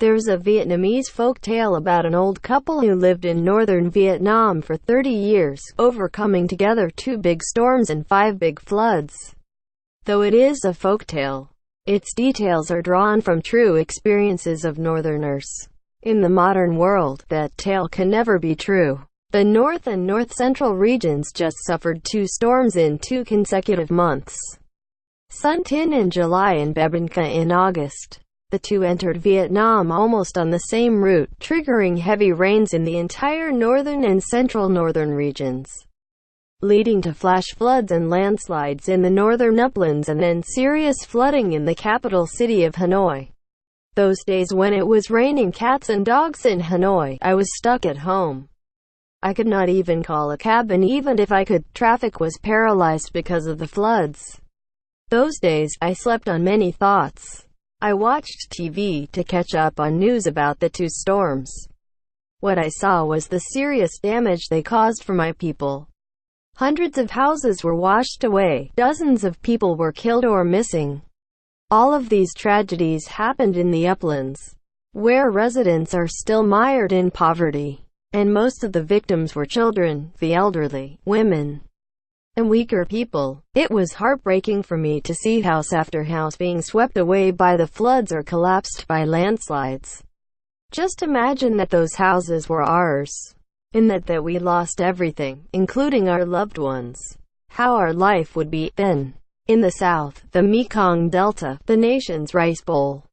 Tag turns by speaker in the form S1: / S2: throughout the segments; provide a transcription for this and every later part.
S1: There's a Vietnamese folk tale about an old couple who lived in northern Vietnam for 30 years, overcoming together 2 big storms and 5 big floods. Though it is a folk tale, its details are drawn from true experiences of northerners. In the modern world, that tale can never be true. The north and north-central regions just suffered 2 storms in 2 consecutive months. Tinh in July and Bebinca in August. The 2 entered Vietnam almost on the same route, triggering heavy rains in the entire northern and central northern regions, leading to flash floods and landslides in the northern uplands and then serious flooding in the capital city of Hanoi. Those days when it was raining cats and dogs in Hanoi, I was stuck at home. I could not even call a cab, and even if I could, traffic was paralyzed because of the floods. Those days, I slept on many thoughts. I watched TV to catch up on news about the 2 storms. What I saw was the serious damage they caused for my people. Hundreds of houses were washed away, dozens of people were killed or missing. All of these tragedies happened in the uplands, where residents are still mired in poverty. And most of the victims were children, the elderly, women, and weaker people. It was heartbreaking for me to see house after house being swept away by the floods or collapsed by landslides. Just imagine that those houses were ours, and that we lost everything, including our loved ones. How our life would be then. In the south, the Mekong Delta, the nation's rice bowl,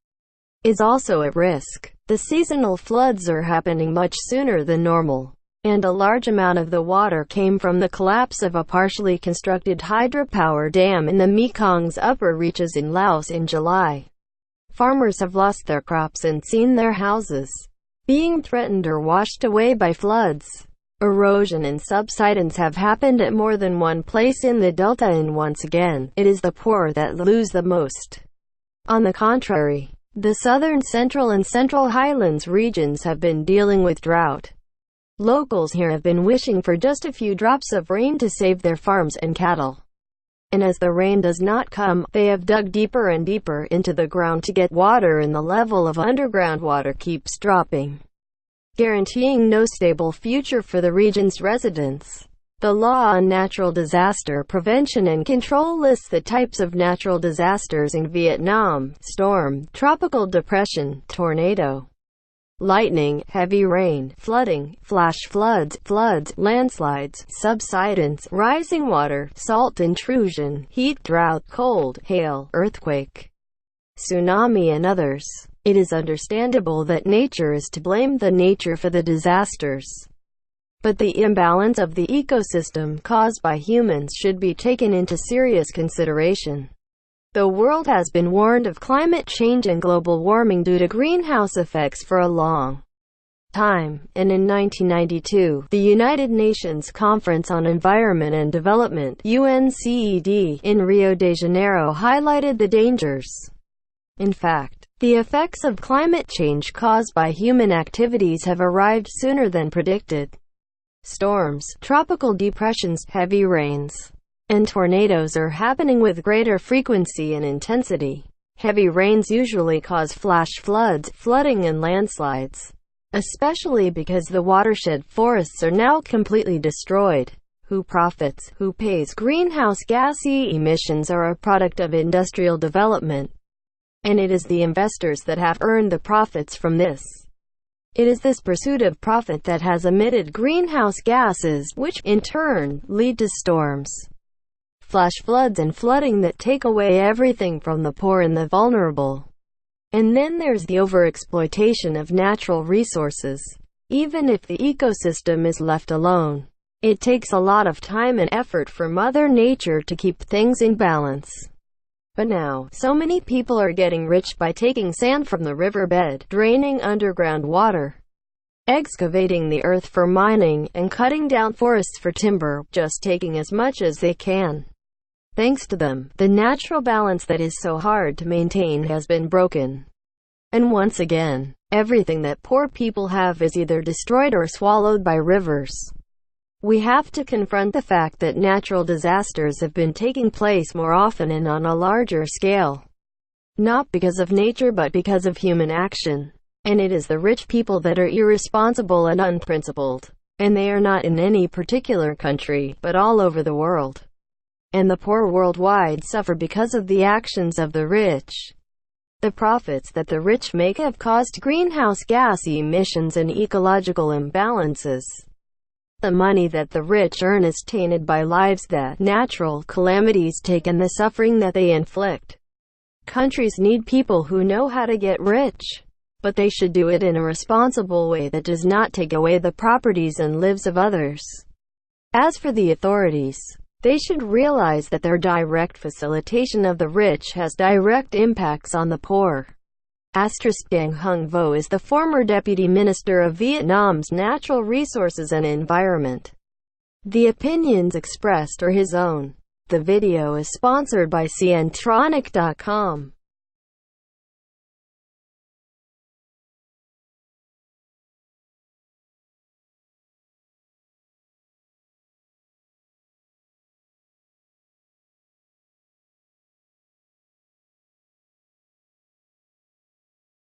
S1: is also at risk. The seasonal floods are happening much sooner than normal, and a large amount of the water came from the collapse of a partially constructed hydropower dam in the Mekong's upper reaches in Laos in July. Farmers have lost their crops and seen their houses being threatened or washed away by floods. Erosion and subsidence have happened at more than one place in the delta, and once again, it is the poor that lose the most. On the contrary, the southern, central and central highlands regions have been dealing with drought. Locals here have been wishing for just a few drops of rain to save their farms and cattle. And as the rain does not come, they have dug deeper and deeper into the ground to get water, and the level of underground water keeps dropping, guaranteeing no stable future for the region's residents. The Law on Natural Disaster Prevention and Control lists the types of natural disasters in Vietnam: storm, tropical depression, tornado, lightning, heavy rain, flooding, flash floods, landslides, subsidence, rising water, salt intrusion, heat, drought, cold, hail, earthquake, tsunami, and others. It is understandable that nature is to blame, the nature for the disasters. But the imbalance of the ecosystem caused by humans should be taken into serious consideration. The world has been warned of climate change and global warming due to greenhouse effects for a long time, and in 1992, the United Nations Conference on Environment and Development (UNCED) in Rio de Janeiro highlighted the dangers. In fact, the effects of climate change caused by human activities have arrived sooner than predicted. Storms, tropical depressions, heavy rains, and tornadoes are happening with greater frequency and intensity. Heavy rains usually cause flash floods, flooding and landslides, especially because the watershed forests are now completely destroyed. Who profits? Who pays? Greenhouse gas emissions are a product of industrial development, and it is the investors that have earned the profits from this. It is this pursuit of profit that has emitted greenhouse gases, which, in turn, lead to storms, flash floods and flooding that take away everything from the poor and the vulnerable. And then there's the overexploitation of natural resources. Even if the ecosystem is left alone, it takes a lot of time and effort for Mother Nature to keep things in balance. But now, so many people are getting rich by taking sand from the riverbed, draining underground water, excavating the earth for mining, and cutting down forests for timber, just taking as much as they can. Thanks to them, the natural balance that is so hard to maintain has been broken. And once again, everything that poor people have is either destroyed or swallowed by rivers. We have to confront the fact that natural disasters have been taking place more often and on a larger scale. Not because of nature but because of human action. And it is the rich people that are irresponsible and unprincipled. And they are not in any particular country, but all over the world. And the poor worldwide suffer because of the actions of the rich. The profits that the rich make have caused greenhouse gas emissions and ecological imbalances. The money that the rich earn is tainted by lives that natural calamities take and the suffering that they inflict. Countries need people who know how to get rich. But they should do it in a responsible way that does not take away the properties and lives of others. As for the authorities, they should realize that their direct facilitation of the rich has direct impacts on the poor. Dang Hung Vo is the former Deputy Minister of Vietnam's Natural Resources and Environment. The opinions expressed are his own. The video is sponsored by Cientronic.com.